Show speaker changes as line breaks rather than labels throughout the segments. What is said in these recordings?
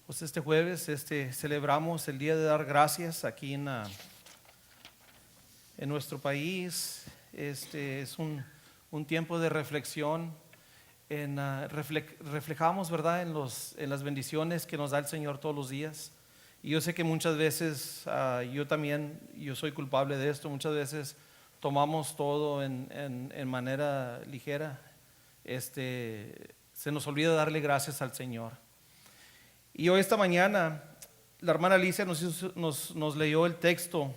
Pues este jueves celebramos el Día de Dar Gracias aquí en nuestro país. Es un tiempo de reflexión. Reflejamos, ¿verdad?, en las bendiciones que nos da el Señor todos los días. Y yo sé que muchas veces, yo soy culpable de esto. Muchas veces tomamos todo en manera ligera. Se nos olvida darle gracias al Señor. Y hoy esta mañana la hermana Alicia nos leyó el texto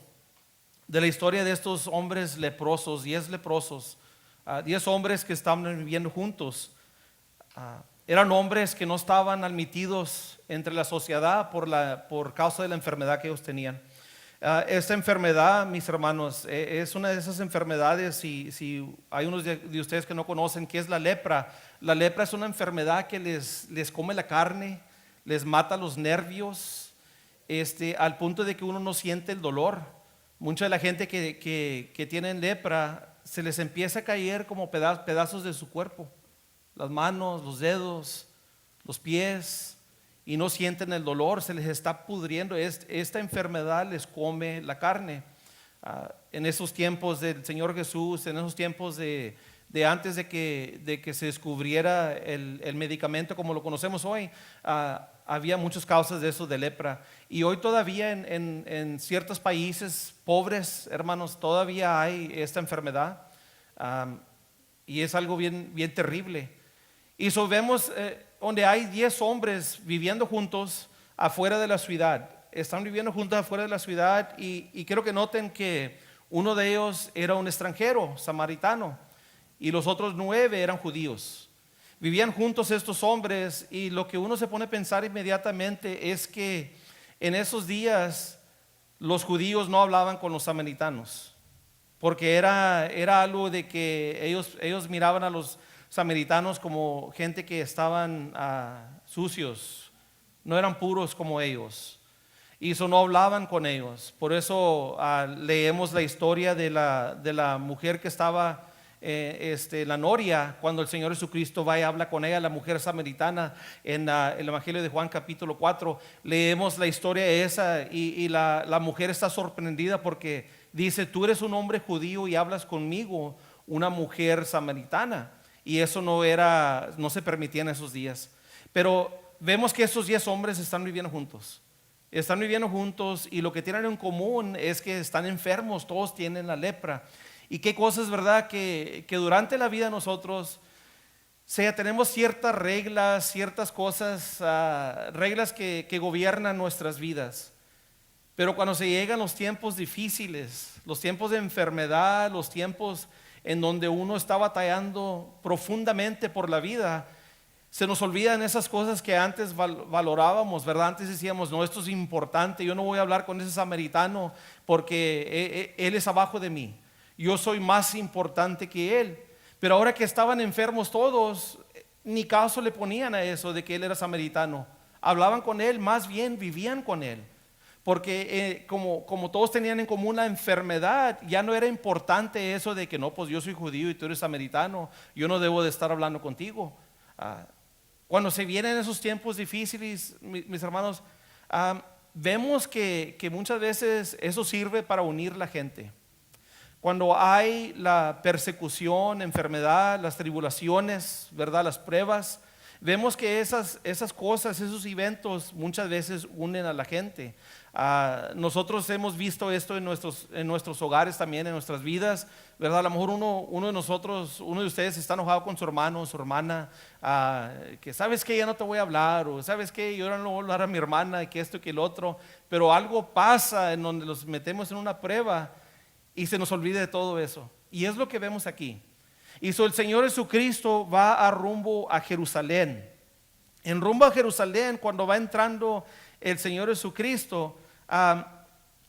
de la historia de estos hombres leprosos, 10 leprosos, 10 hombres que estaban viviendo juntos. Eran hombres que no estaban admitidos entre la sociedad por causa de la enfermedad que ellos tenían. Esta enfermedad, mis hermanos, es una de esas enfermedades. Si hay unos de ustedes que no conocen qué es la lepra es una enfermedad que les come la carne, les mata los nervios, al punto de que uno no siente el dolor. Mucha de la gente que tienen lepra se les empieza a caer como pedazos de su cuerpo, las manos, los dedos, los pies, y no sienten el dolor, se les está pudriendo. Esta enfermedad les come la carne. En esos tiempos del Señor Jesús, en esos tiempos de antes de que se descubriera el medicamento como lo conocemos hoy, había muchas causas de eso, de lepra. Y hoy todavía en ciertos países pobres, hermanos, todavía hay esta enfermedad. Y es algo bien, bien terrible. Y vemos donde hay 10 hombres viviendo juntos afuera de la ciudad. Están viviendo juntos afuera de la ciudad, y quiero que noten que uno de ellos era un extranjero, samaritano, y los otros 9 eran judíos. Vivían juntos estos hombres, y lo que uno se pone a pensar inmediatamente es que en esos días los judíos no hablaban con los samaritanos, porque era algo de que ellos miraban a los samaritanos como gente que estaban sucios, no eran puros como ellos, y eso no hablaban con ellos. Por eso leemos la historia de la mujer que estaba la noria, cuando el Señor Jesucristo va y habla con ella, la mujer samaritana, en el Evangelio de Juan capítulo 4. Leemos la historia esa, y la mujer está sorprendida porque dice: tú eres un hombre judío y hablas conmigo, una mujer samaritana. Y eso no se permitía en esos días. Pero vemos que esos 10 hombres están viviendo juntos. Están viviendo juntos, y lo que tienen en común es que están enfermos. Todos tienen la lepra. Y qué cosas, ¿verdad? Que durante la vida nosotros tenemos ciertas reglas, ciertas cosas, reglas que gobiernan nuestras vidas. Pero cuando se llegan los tiempos difíciles, los tiempos de enfermedad, los tiempos en donde uno está batallando profundamente por la vida, se nos olvidan esas cosas que antes valorábamos, ¿verdad? Antes decíamos: no, esto es importante, yo no voy a hablar con ese samaritano porque él es abajo de mí, yo soy más importante que él. Pero ahora que estaban enfermos todos, ni caso le ponían a eso de que él era samaritano. Hablaban con él, más bien vivían con él. Porque como todos tenían en común la enfermedad, ya no era importante eso de que no, pues yo soy judío y tú eres samaritano, yo no debo de estar hablando contigo. Cuando se vienen esos tiempos difíciles, mis hermanos, vemos que muchas veces eso sirve para unir la gente. Cuando hay la persecución, enfermedad, las tribulaciones, ¿verdad?, las pruebas, vemos que esas cosas, esos eventos muchas veces unen a la gente. Nosotros hemos visto esto en nuestros hogares también, en nuestras vidas, ¿verdad? A lo mejor uno de nosotros, uno de ustedes está enojado con su hermano o su hermana, que sabes que ya no te voy a hablar, o sabes que yo no voy a hablar a mi hermana, que esto y que el otro. Pero algo pasa en donde los metemos en una prueba y se nos olvida de todo eso. Y es lo que vemos aquí. Y el Señor Jesucristo va a rumbo a Jerusalén. En rumbo a Jerusalén, cuando va entrando el Señor Jesucristo,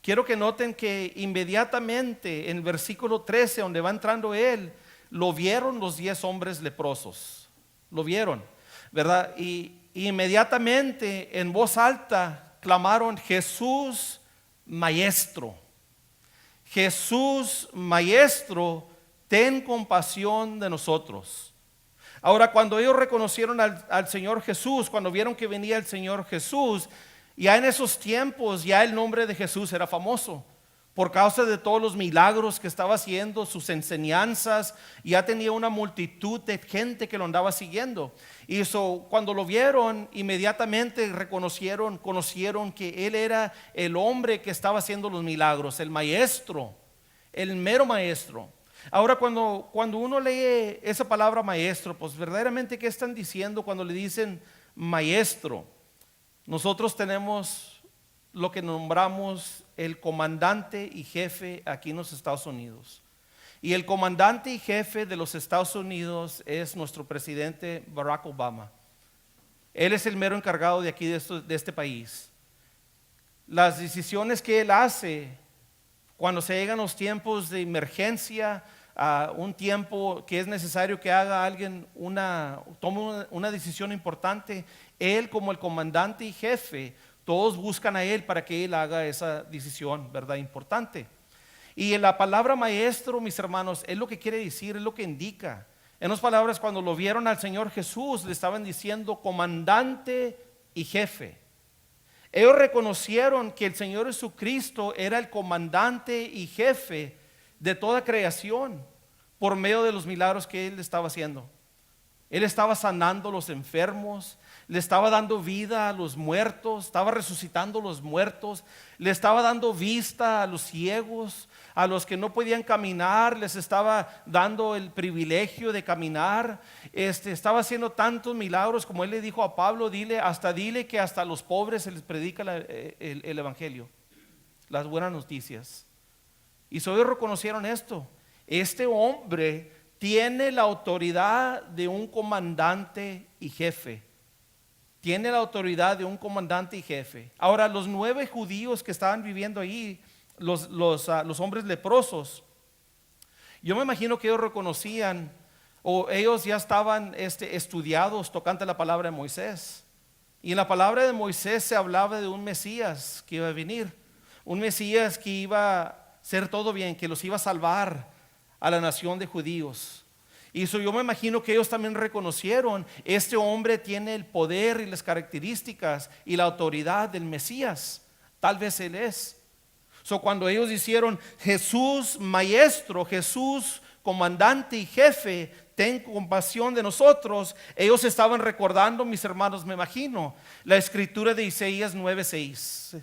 quiero que noten que inmediatamente en el versículo 13, donde va entrando él, lo vieron los 10 hombres leprosos. Lo vieron, ¿verdad? Y inmediatamente en voz alta clamaron: Jesús, Maestro. Jesús, Maestro, ten compasión de nosotros. Ahora, cuando ellos reconocieron al Señor Jesús, cuando vieron que venía el Señor Jesús, ya en esos tiempos, ya el nombre de Jesús era famoso. Por causa de todos los milagros que estaba haciendo, sus enseñanzas, ya tenía una multitud de gente que lo andaba siguiendo. Y eso, cuando lo vieron, inmediatamente conocieron que él era el hombre que estaba haciendo los milagros, el maestro, el mero maestro. Ahora, cuando uno lee esa palabra maestro, pues verdaderamente, ¿qué están diciendo cuando le dicen maestro? Nosotros tenemos lo que nombramos el comandante y jefe aquí en los Estados Unidos. Y el comandante y jefe de los Estados Unidos es nuestro presidente Barack Obama. Él es el mero encargado de aquí, de este país. Las decisiones que él hace cuando se llegan los tiempos de emergencia, un tiempo que es necesario que haga alguien tome una decisión importante, él como el comandante y jefe, todos buscan a él para que él haga esa decisión, ¿verdad? Importante. Y la palabra maestro, mis hermanos, es lo que quiere decir, es lo que indica. En otras palabras, cuando lo vieron al Señor Jesús, le estaban diciendo comandante y jefe. Ellos reconocieron que el Señor Jesucristo era el comandante y jefe de toda creación por medio de los milagros que Él estaba haciendo. Él estaba sanando a los enfermos, le estaba dando vida a los muertos, estaba resucitando a los muertos, le estaba dando vista a los ciegos, a los que no podían caminar, les estaba dando el privilegio de caminar. Estaba haciendo tantos milagros, como él le dijo a Pablo, dile que hasta a los pobres se les predica el evangelio, las buenas noticias. Y ellos reconocieron esto. Este hombre tiene la autoridad de un comandante y jefe. Tiene la autoridad de un comandante y jefe. Ahora, los 9 judíos que estaban viviendo ahí, los hombres leprosos, yo me imagino que ellos reconocían, o ellos ya estaban estudiados tocante la palabra de Moisés. Y en la palabra de Moisés se hablaba de un Mesías que iba a venir, un Mesías que iba a hacer todo bien, que los iba a salvar a la nación de judíos. Y eso yo me imagino que ellos también reconocieron, este hombre tiene el poder y las características y la autoridad del Mesías. Tal vez él es. Cuando ellos hicieron Jesús maestro, Jesús comandante y jefe, ten compasión de nosotros, ellos estaban recordando, mis hermanos, me imagino, la escritura de Isaías 9:6.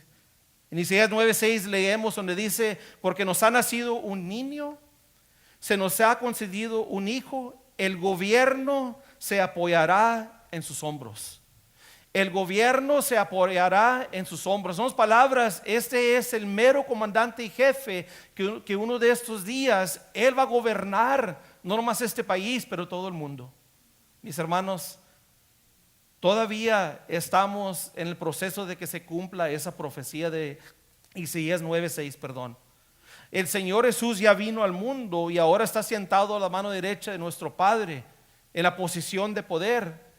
En Isaías 9:6 leemos donde dice, porque nos ha nacido un niño, se nos ha concedido un hijo, el gobierno se apoyará en sus hombros. El gobierno se apoyará en sus hombros. Son las palabras, este es el mero comandante y jefe que uno de estos días, él va a gobernar, no nomás este país, pero todo el mundo. Mis hermanos, todavía estamos en el proceso de que se cumpla esa profecía de Isaías 9:6, perdón. El Señor Jesús ya vino al mundo y ahora está sentado a la mano derecha de nuestro Padre en la posición de poder.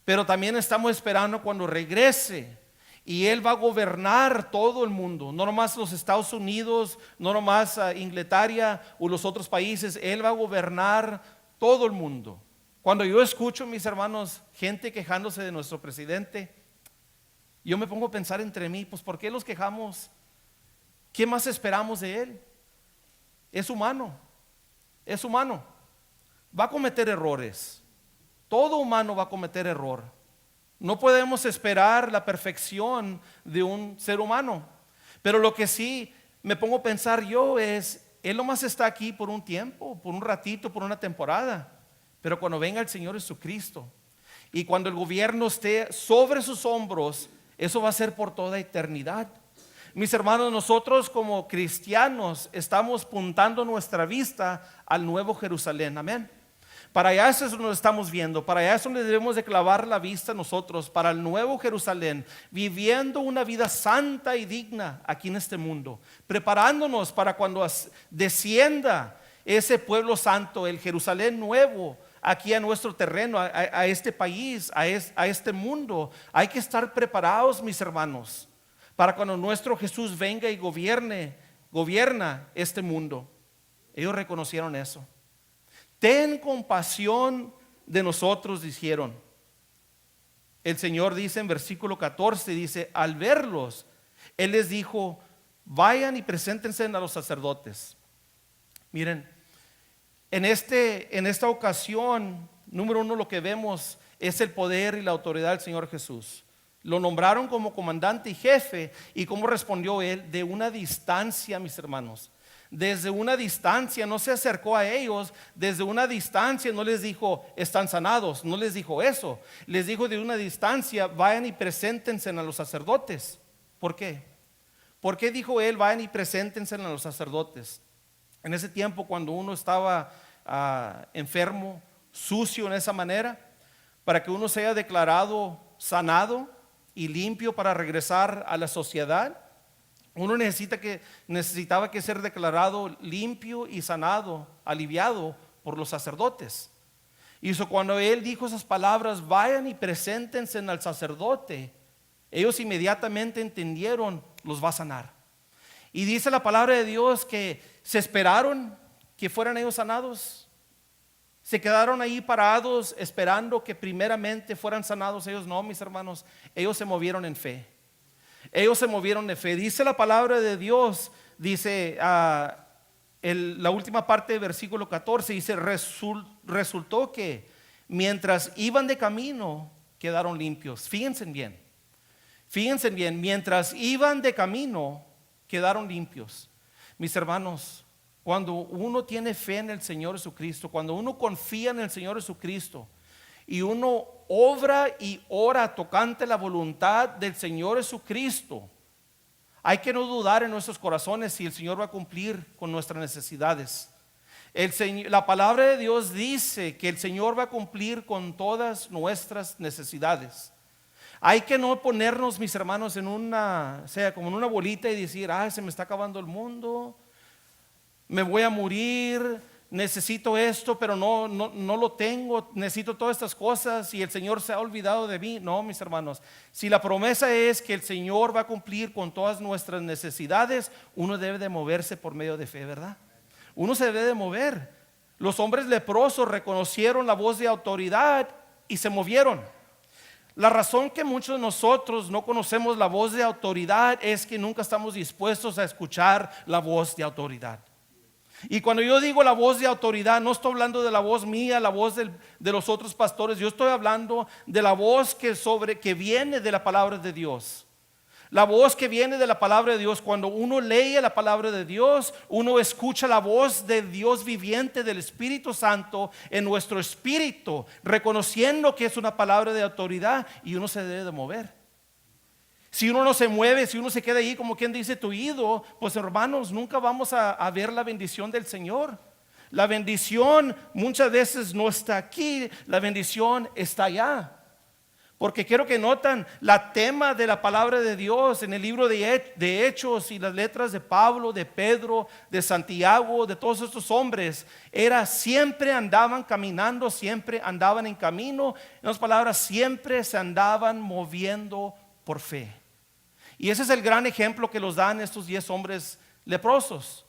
Pero también estamos esperando cuando regrese y Él va a gobernar todo el mundo, no nomás los Estados Unidos, no nomás Inglaterra o los otros países. Él va a gobernar todo el mundo. Cuando yo escucho, mis hermanos, gente quejándose de nuestro presidente, yo me pongo a pensar entre mí, pues ¿por qué los quejamos? ¿Qué más esperamos de Él? Es humano, es humano, va a cometer errores. Todo humano va a cometer error. No podemos esperar la perfección de un ser humano. Pero lo que sí me pongo a pensar yo es, Él nomás está aquí por un tiempo, por un ratito, por una temporada. Pero cuando venga el Señor Jesucristo y cuando el gobierno esté sobre sus hombros, eso va a ser por toda eternidad. Mis hermanos, nosotros como cristianos estamos apuntando nuestra vista al nuevo Jerusalén, amén. Para allá eso es donde nos estamos viendo, para allá es donde debemos de clavar la vista nosotros, para el nuevo Jerusalén, viviendo una vida santa y digna aquí en este mundo, preparándonos para cuando descienda ese pueblo santo, el Jerusalén nuevo, aquí a nuestro terreno, a este país, a este mundo. Hay que estar preparados, mis hermanos, para cuando nuestro Jesús venga y gobierna este mundo. Ellos reconocieron eso. Ten compasión de nosotros, dijeron. El Señor dice en versículo 14, dice, al verlos, Él les dijo, vayan y preséntense a los sacerdotes. Miren, en esta ocasión, número uno, lo que vemos es el poder y la autoridad del Señor Jesús. Lo nombraron como comandante y jefe. ¿Y cómo respondió Él? De una distancia, mis hermanos. Desde una distancia, no se acercó a ellos. Desde una distancia no les dijo, están sanados. No les dijo eso. Les dijo de una distancia, vayan y preséntense a los sacerdotes. ¿Por qué? ¿Por qué dijo Él, vayan y preséntense a los sacerdotes? En ese tiempo, cuando uno estaba enfermo, sucio en esa manera, para que uno sea declarado sanado y limpio para regresar a la sociedad, uno necesitaba que ser declarado limpio y sanado, aliviado por los sacerdotes. Y eso, cuando Él dijo esas palabras, vayan y preséntense al sacerdote, ellos inmediatamente entendieron, los va a sanar. Y dice la palabra de Dios que se esperaron que fueran ellos sanados. Se quedaron ahí parados esperando que primeramente fueran sanados. Ellos no, mis hermanos, ellos se movieron en fe. Ellos se movieron en fe. Dice la palabra de Dios, dice la última parte del versículo 14, dice, resultó que mientras iban de camino quedaron limpios. Fíjense bien, mientras iban de camino quedaron limpios. Mis hermanos, cuando uno tiene fe en el Señor Jesucristo, cuando uno confía en el Señor Jesucristo y uno obra y ora tocante la voluntad del Señor Jesucristo, hay que no dudar en nuestros corazones si el Señor va a cumplir con nuestras necesidades. La palabra de Dios dice que el Señor va a cumplir con todas nuestras necesidades. Hay que no ponernos, mis hermanos, como en una bolita y decir, se me está acabando el mundo, me voy a morir, necesito esto, pero no lo tengo, necesito todas estas cosas y el Señor se ha olvidado de mí. No, mis hermanos, si la promesa es que el Señor va a cumplir con todas nuestras necesidades, uno debe de moverse por medio de fe, ¿verdad? Uno se debe de mover. Los hombres leprosos reconocieron la voz de autoridad y se movieron. La razón que muchos de nosotros no conocemos la voz de autoridad es que nunca estamos dispuestos a escuchar la voz de autoridad. Y cuando yo digo la voz de autoridad, no estoy hablando de la voz mía, la voz de los otros pastores. Yo estoy hablando de la voz que viene de la palabra de Dios. La voz que viene de la palabra de Dios. Cuando uno lee la palabra de Dios, uno escucha la voz del Dios viviente, del Espíritu Santo en nuestro espíritu, reconociendo que es una palabra de autoridad, y uno se debe de mover. Si uno no se mueve, si uno se queda ahí como quien dice tuido, pues hermanos, nunca vamos a ver la bendición del Señor. La bendición muchas veces no está aquí, la bendición está allá. Porque quiero que notan la tema de la palabra de Dios en el libro de Hechos y las letras de Pablo, de Pedro, de Santiago, de todos estos hombres. Era siempre andaban caminando, siempre andaban en camino. En otras palabras, siempre se andaban moviendo por fe. Y ese es el gran ejemplo que los dan estos 10 hombres leprosos.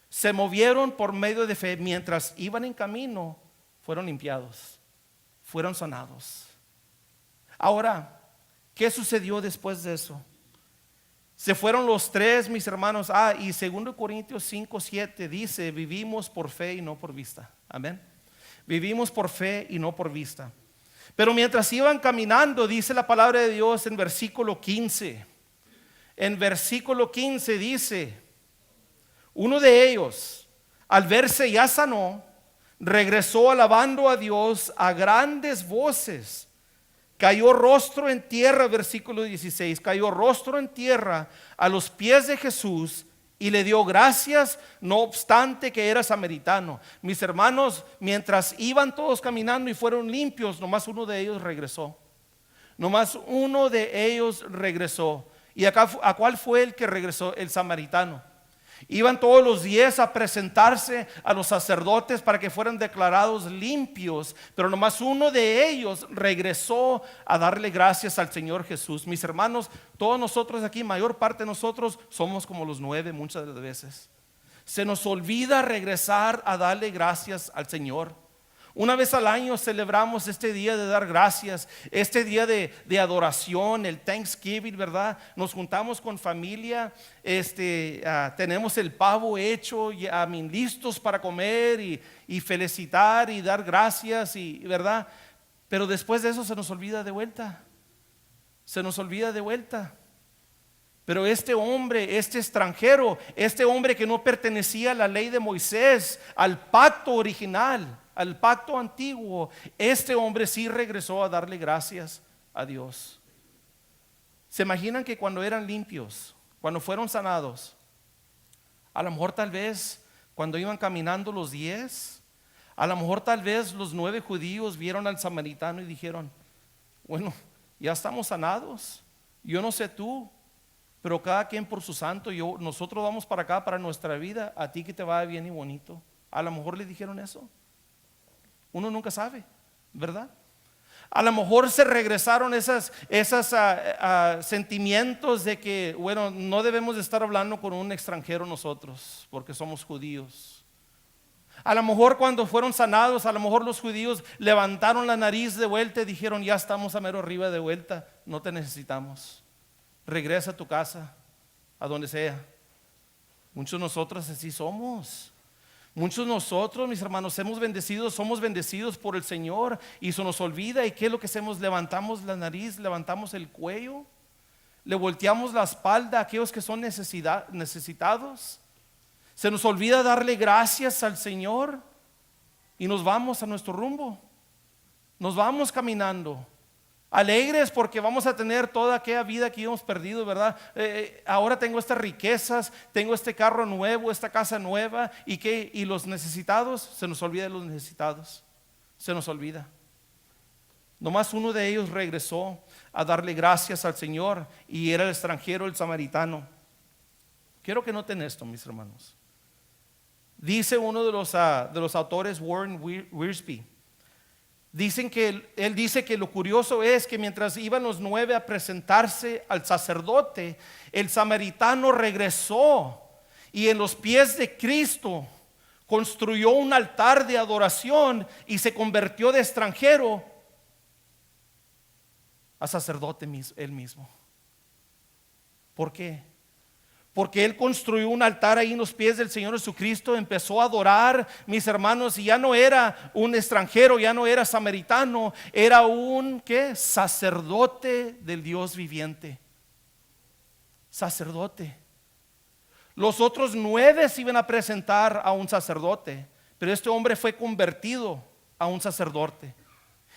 Se movieron por medio de fe. Mientras iban en camino, fueron limpiados, fueron sanados. Ahora, ¿qué sucedió después de eso? Se fueron los tres, mis hermanos. Y 2 Corintios 5:7 dice, vivimos por fe y no por vista. Amén. Vivimos por fe y no por vista. Pero mientras iban caminando, dice la palabra de Dios en versículo 15. En versículo 15 dice, uno de ellos, al verse ya sanó, regresó alabando a Dios a grandes voces. Cayó rostro en tierra, versículo 16, cayó rostro en tierra a los pies de Jesús y le dio gracias, no obstante que era samaritano. Mis hermanos, mientras iban todos caminando y fueron limpios, nomás uno de ellos regresó. Nomás uno de ellos regresó. ¿Y a cuál fue el que regresó? El samaritano. Iban todos los 10 a presentarse a los sacerdotes para que fueran declarados limpios, pero nomás uno de ellos regresó a darle gracias al Señor Jesús. Mis hermanos, todos nosotros aquí, mayor parte de nosotros somos como los 9 muchas veces. Se nos olvida regresar a darle gracias al Señor. Una vez al año celebramos este día de dar gracias, este día de adoración, el Thanksgiving, ¿verdad? Nos juntamos con familia, tenemos el pavo hecho, listos para comer y felicitar y dar gracias, ¿verdad? Pero después de eso se nos olvida de vuelta. Se nos olvida de vuelta. Pero este hombre, este extranjero, este hombre que no pertenecía a la ley de Moisés, al pacto original, al pacto antiguo, este hombre sí regresó a darle gracias a Dios. ¿Se imaginan que cuando eran limpios, cuando fueron sanados, a lo mejor tal vez cuando iban caminando los 10, a lo mejor tal vez los 9 judíos vieron al samaritano y dijeron, bueno, ya estamos sanados, yo no sé tú, pero cada quien por su santo, nosotros vamos para acá, para nuestra vida, a ti que te vaya bien y bonito. A lo mejor le dijeron eso. Uno nunca sabe, ¿verdad? A lo mejor se regresaron esos sentimientos de que, bueno, no debemos de estar hablando con un extranjero nosotros, porque somos judíos. A lo mejor cuando fueron sanados, a lo mejor los judíos levantaron la nariz de vuelta y dijeron, ya estamos a mero arriba de vuelta, no te necesitamos. Regresa a tu casa, a donde sea. Muchos de nosotros así somos. Muchos de nosotros, mis hermanos, somos bendecidos por el Señor y se nos olvida. ¿Y qué es lo que hacemos? Levantamos la nariz, levantamos el cuello, le volteamos la espalda a aquellos que son necesitados. Se nos olvida darle gracias al Señor y nos vamos a nuestro rumbo. Nos vamos caminando. Alegres porque vamos a tener toda aquella vida que hemos perdido, ¿verdad? Ahora tengo estas riquezas, tengo este carro nuevo, esta casa nueva. ¿Y los necesitados? Se nos olvida de los necesitados. Se nos olvida. Nomás uno de ellos regresó a darle gracias al Señor y era el extranjero, el samaritano. Quiero que noten esto, mis hermanos. Dice uno de los autores, Warren Wiersbe, él dice que lo curioso es que mientras iban los 9 a presentarse al sacerdote, el samaritano regresó y en los pies de Cristo construyó un altar de adoración y se convirtió de extranjero a sacerdote él mismo. ¿Por qué? Porque él construyó un altar ahí en los pies del Señor Jesucristo, empezó a adorar, mis hermanos, y ya no era un extranjero, ya no era samaritano, era un sacerdote del Dios viviente. Sacerdote. Los otros 9 se iban a presentar a un sacerdote, pero este hombre fue convertido a un sacerdote.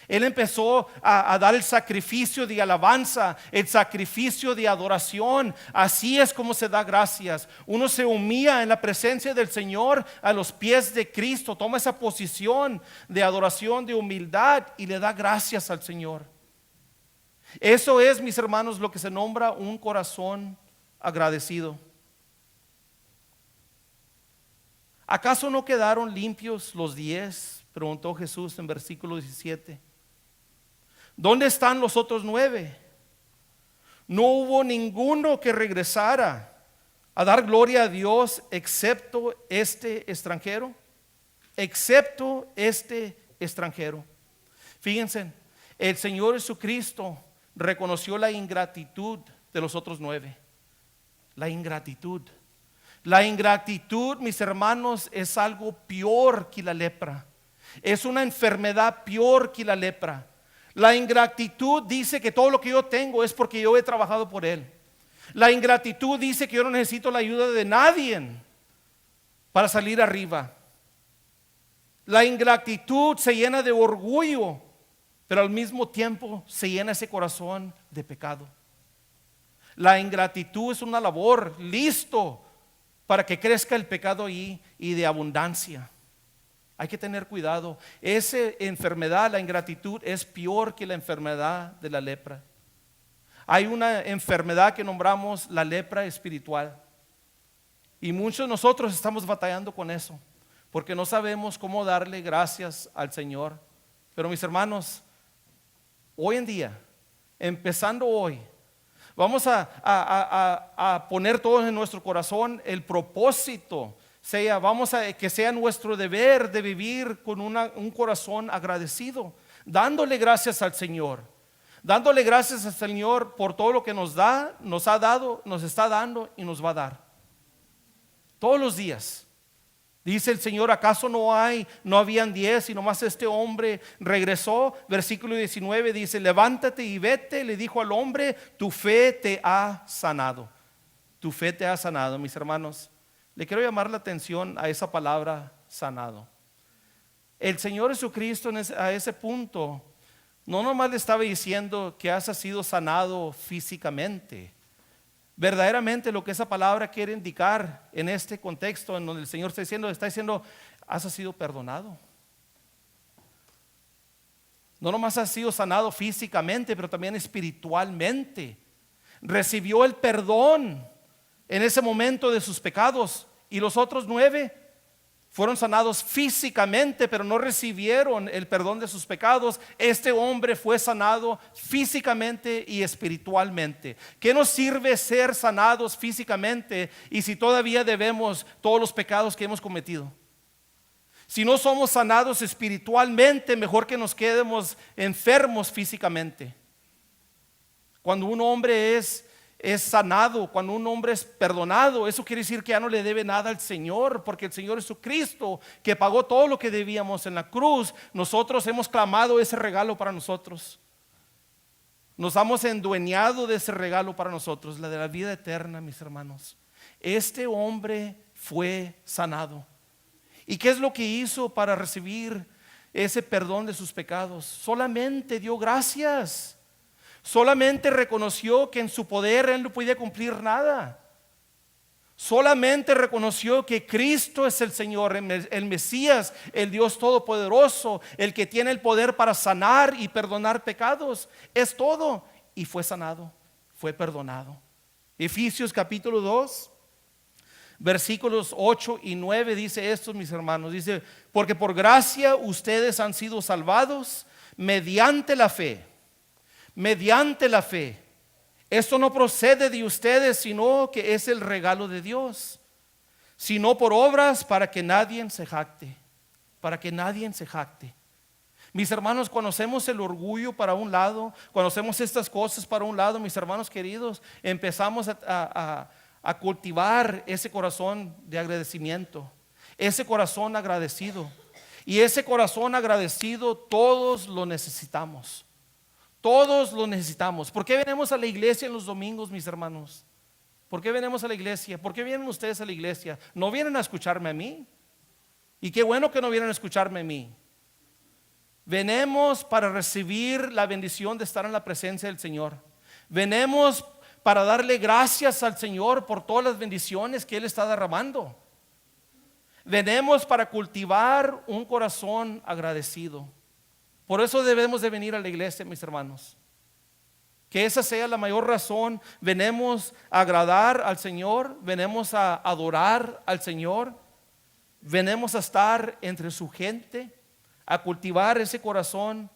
Él empezó a dar el sacrificio de alabanza, el sacrificio de adoración. Así es como se da gracias. Uno se humilla en la presencia del Señor a los pies de Cristo. Toma esa posición de adoración, de humildad y le da gracias al Señor. Eso es, mis hermanos, lo que se nombra un corazón agradecido. ¿Acaso no quedaron limpios los 10? Preguntó Jesús en versículo 17. ¿Dónde están los otros 9? No hubo ninguno que regresara a dar gloria a Dios excepto este extranjero. Excepto este extranjero. Fíjense, el Señor Jesucristo reconoció la ingratitud de los otros 9. La ingratitud. La ingratitud, mis hermanos, es algo peor que la lepra. Es una enfermedad peor que la lepra. La ingratitud dice que todo lo que yo tengo es porque yo he trabajado por él. La ingratitud dice que yo no necesito la ayuda de nadie para salir arriba. La ingratitud se llena de orgullo, pero al mismo tiempo se llena ese corazón de pecado. La ingratitud es una labor listo para que crezca el pecado ahí y de abundancia. Hay que tener cuidado. Esa enfermedad, la ingratitud, es peor que la enfermedad de la lepra. Hay una enfermedad que nombramos la lepra espiritual. Y muchos de nosotros estamos batallando con eso, porque no sabemos cómo darle gracias al Señor. Pero mis hermanos, hoy en día, empezando hoy, vamos a poner todos en nuestro corazón el propósito que sea nuestro deber de vivir con un corazón agradecido, dándole gracias al Señor, dándole gracias al Señor por todo lo que nos da, nos ha dado, nos está dando y nos va a dar. Todos los días. Dice el Señor, ¿acaso no habían 10 y nomás este hombre regresó? Versículo 19 dice, levántate y vete, le dijo al hombre, tu fe te ha sanado. Tu fe te ha sanado, mis hermanos. Le quiero llamar la atención a esa palabra sanado. El Señor Jesucristo a ese punto no nomás le estaba diciendo que has sido sanado físicamente. Verdaderamente lo que esa palabra quiere indicar en este contexto en donde el Señor está diciendo, has sido perdonado. No nomás has sido sanado físicamente, pero también espiritualmente. Recibió el perdón en ese momento de sus pecados, y los otros 9 fueron sanados físicamente, pero no recibieron el perdón de sus pecados. Este hombre fue sanado físicamente y espiritualmente. ¿Qué nos sirve ser sanados físicamente y si todavía debemos todos los pecados que hemos cometido? Si no somos sanados espiritualmente, mejor que nos quedemos enfermos físicamente. Cuando un hombre es sanado, cuando un hombre es perdonado, eso quiere decir que ya no le debe nada al Señor, porque el Señor Jesucristo, que pagó todo lo que debíamos en la cruz, nosotros hemos clamado ese regalo para nosotros. Nos hemos endueñado de ese regalo para nosotros, la de la vida eterna, mis hermanos. Este hombre fue sanado. ¿Y qué es lo que hizo para recibir ese perdón de sus pecados? Solamente dio gracias. Solamente reconoció que en su poder él no podía cumplir nada. Solamente reconoció que Cristo es el Señor, el Mesías, el Dios Todopoderoso, el que tiene el poder para sanar y perdonar pecados. Es todo. Y fue sanado, fue perdonado. Efesios capítulo 2, versículos 8 y 9 dice esto, mis hermanos. Dice, porque por gracia ustedes han sido salvados mediante la fe. Mediante la fe. Esto no procede de ustedes, sino que es el regalo de Dios, sino por obras para que nadie se jacte. Para que nadie se jacte. Mis hermanos, cuando hacemos el orgullo para un lado, cuando hacemos estas cosas para un lado, mis hermanos queridos, empezamos a cultivar ese corazón de agradecimiento, ese corazón agradecido. Y ese corazón agradecido todos lo necesitamos. Todos lo necesitamos. ¿Por qué venimos a la iglesia en los domingos, mis hermanos? ¿Por qué venimos a la iglesia? ¿Por qué vienen ustedes a la iglesia? ¿No vienen a escucharme a mí? Y qué bueno que no vienen a escucharme a mí. Venimos para recibir la bendición de estar en la presencia del Señor. Venimos para darle gracias al Señor por todas las bendiciones que Él está derramando. Venimos para cultivar un corazón agradecido. Por eso debemos de venir a la iglesia, mis hermanos. Que esa sea la mayor razón. Venimos a agradar al Señor, venimos a adorar al Señor, venimos a estar entre su gente, a cultivar ese corazón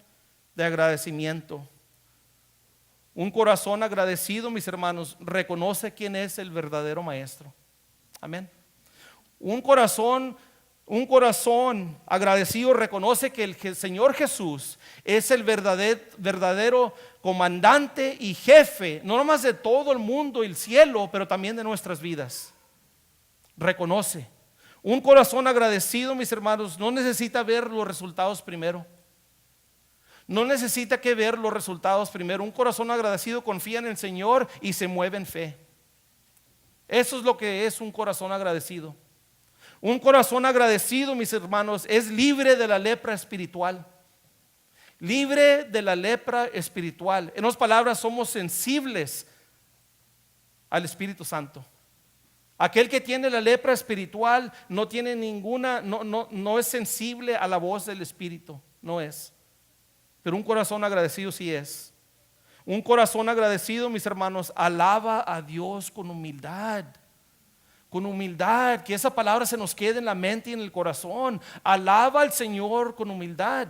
de agradecimiento. Un corazón agradecido, mis hermanos, reconoce quién es el verdadero maestro. Amén. Un corazón agradecido reconoce que el Señor Jesús es el verdadero comandante y jefe, no nomás de todo el mundo y el cielo, pero también de nuestras vidas. Reconoce. Un corazón agradecido, mis hermanos, no necesita ver los resultados primero. No necesita que ver los resultados primero. Un corazón agradecido confía en el Señor y se mueve en fe. Eso es lo que es un corazón agradecido. Un corazón agradecido, mis hermanos, es libre de la lepra espiritual. Libre de la lepra espiritual. En otras palabras, somos sensibles al Espíritu Santo. Aquel que tiene la lepra espiritual no tiene no es sensible a la voz del Espíritu. No es. Pero un corazón agradecido sí es. Un corazón agradecido, mis hermanos, alaba a Dios con humildad. Con humildad, que esa palabra se nos quede en la mente y en el corazón. Alaba al Señor con humildad.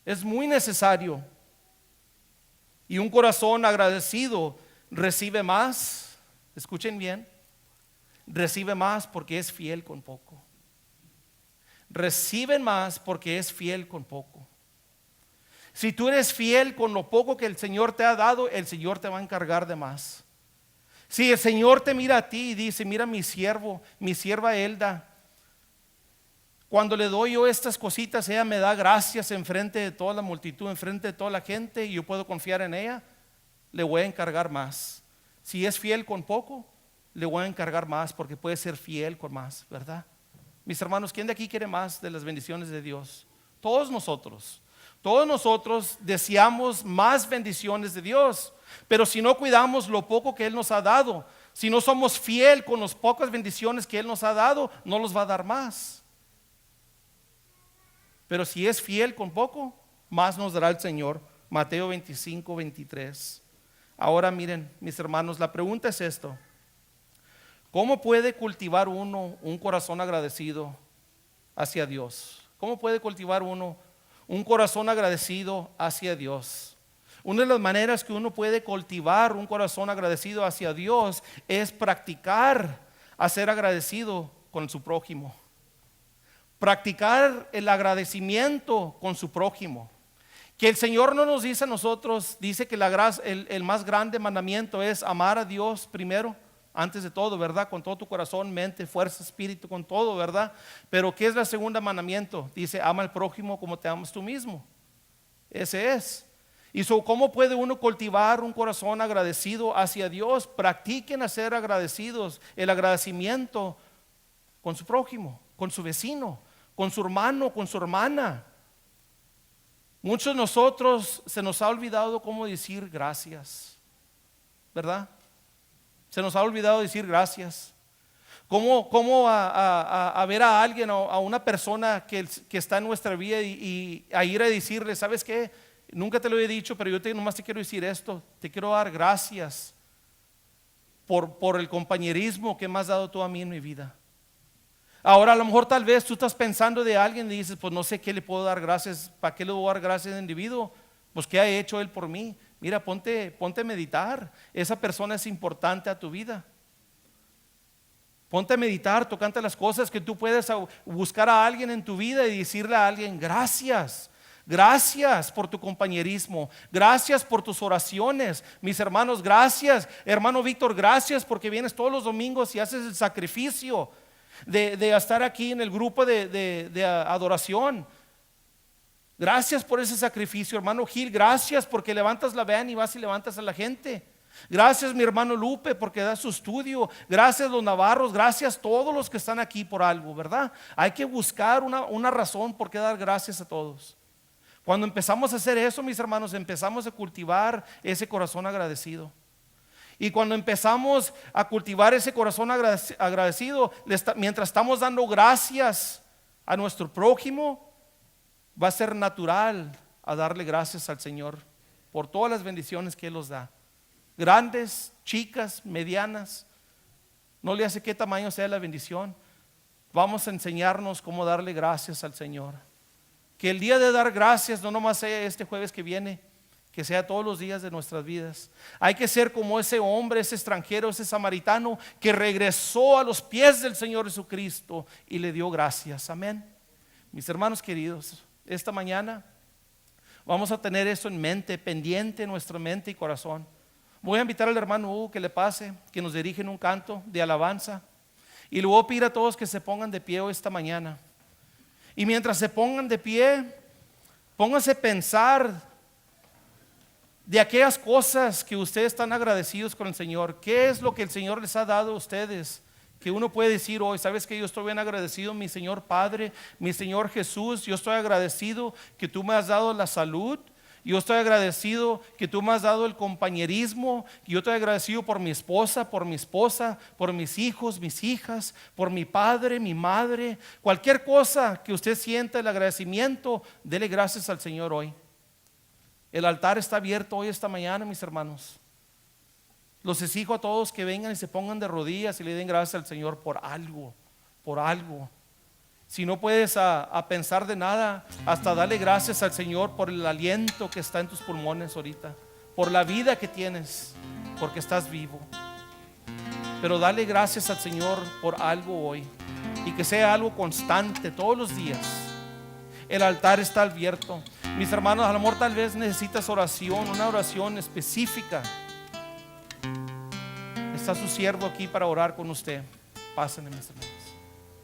Es muy necesario. Y un corazón agradecido recibe más. Escuchen bien. recibe más porque es fiel con poco. Reciben más porque es fiel con poco. Si tú eres fiel con lo poco que el Señor te ha dado, el Señor te va a encargar de más. Si el Señor te mira a ti y dice, mira mi siervo, mi sierva Elda, cuando le doy yo estas cositas, ella me da gracias enfrente de toda la multitud, enfrente de toda la gente, y yo puedo confiar en ella, le voy a encargar más. Si es fiel con poco, le voy a encargar más, porque puede ser fiel con más, ¿verdad? Mis hermanos, ¿quién de aquí quiere más de las bendiciones de Dios? Todos nosotros deseamos más bendiciones de Dios, pero si no cuidamos lo poco que Él nos ha dado, si no somos fiel con las pocas bendiciones que Él nos ha dado, no los va a dar más. Pero si es fiel con poco, más nos dará el Señor. Mateo 25, 23. Ahora miren, mis hermanos, la pregunta es esto: ¿cómo puede cultivar uno un corazón agradecido hacia Dios? ¿Cómo puede cultivar uno un corazón agradecido hacia Dios? Una de las maneras que uno puede cultivar un corazón agradecido hacia Dios es practicar a ser agradecido con su prójimo. Practicar el agradecimiento con su prójimo. Que el Señor no nos dice a nosotros, dice que el más grande mandamiento es amar a Dios primero, antes de todo, ¿verdad? Con todo tu corazón, mente, fuerza, espíritu, con todo, ¿verdad? Pero ¿qué es el segundo mandamiento? Dice, ama al prójimo como te amas tú mismo. Ese es. Y ¿cómo puede uno cultivar un corazón agradecido hacia Dios? Practiquen a ser agradecidos, el agradecimiento con su prójimo, con su vecino, con su hermano, con su hermana. Muchos de nosotros se nos ha olvidado cómo decir gracias, ¿verdad? Se nos ha olvidado decir gracias. ¿Cómo a ver a alguien, a una persona que está en nuestra vida y a ir a decirle, ¿sabes qué? Nunca te lo he dicho, pero yo nomás te quiero decir esto. Te quiero dar gracias por el compañerismo que me has dado tú a mí en mi vida. Ahora a lo mejor tal vez tú estás pensando de alguien y dices, pues no sé qué le puedo dar gracias, ¿para qué le voy a dar gracias al individuo? Pues ¿qué ha hecho él por mí? Mira, ponte a meditar. Esa persona es importante a tu vida. Ponte a meditar, tocante las cosas que tú puedes buscar a alguien en tu vida y decirle a alguien, gracias. Gracias por tu compañerismo, gracias por tus oraciones, mis hermanos, gracias, hermano Víctor, gracias porque vienes todos los domingos y haces el sacrificio de estar aquí en el grupo de adoración. Gracias por ese sacrificio, hermano Gil, gracias porque levantas la vean y vas y levantas a la gente. Gracias mi hermano Lupe porque da su estudio. Gracias los Navarros, gracias todos los que están aquí por algo, ¿verdad? Hay que buscar una razón por qué dar gracias a todos. Cuando empezamos a hacer eso, mis hermanos, empezamos a cultivar ese corazón agradecido. Y cuando empezamos a cultivar ese corazón agradecido, mientras estamos dando gracias a nuestro prójimo, va a ser natural a darle gracias al Señor por todas las bendiciones que Él nos da. Grandes, chicas, medianas, no le hace qué tamaño sea la bendición. Vamos a enseñarnos cómo darle gracias al Señor. Que el día de dar gracias no nomás sea este jueves que viene, que sea todos los días de nuestras vidas. Hay que ser como ese hombre, ese extranjero, ese samaritano que regresó a los pies del Señor Jesucristo y le dio gracias. Amén. Mis hermanos queridos, esta mañana vamos a tener eso en mente, pendiente en nuestra mente y corazón. Voy a invitar al hermano Hugo que le pase, que nos dirige en un canto de alabanza. Y le voy a pedir a todos que se pongan de pie esta mañana. Y mientras se pongan de pie, pónganse a pensar de aquellas cosas que ustedes están agradecidos con el Señor. ¿Qué es lo que el Señor les ha dado a ustedes? Que uno puede decir hoy, ¿sabes qué? Yo estoy bien agradecido, mi Señor Padre, mi Señor Jesús. Yo estoy agradecido que tú me has dado la salud. Yo estoy agradecido que tú me has dado el compañerismo. Yo estoy agradecido por mi esposa, por mis hijos, mis hijas, por mi padre, mi madre. Cualquier cosa que usted sienta el agradecimiento, dele gracias al Señor hoy. El altar está abierto hoy esta mañana, mis hermanos. Los exijo a todos que vengan y se pongan de rodillas y le den gracias al Señor por algo, por algo. Si no puedes a pensar de nada, hasta dale gracias al Señor por el aliento que está en tus pulmones ahorita, por la vida que tienes, porque estás vivo. pero dale gracias al Señor por algo hoy, y que sea algo constante todos los días. El altar está abierto. Mis hermanos, a lo mejor tal vez necesitas oración, una oración específica. Está su siervo aquí para orar con usted. Pásenle, mis hermanos.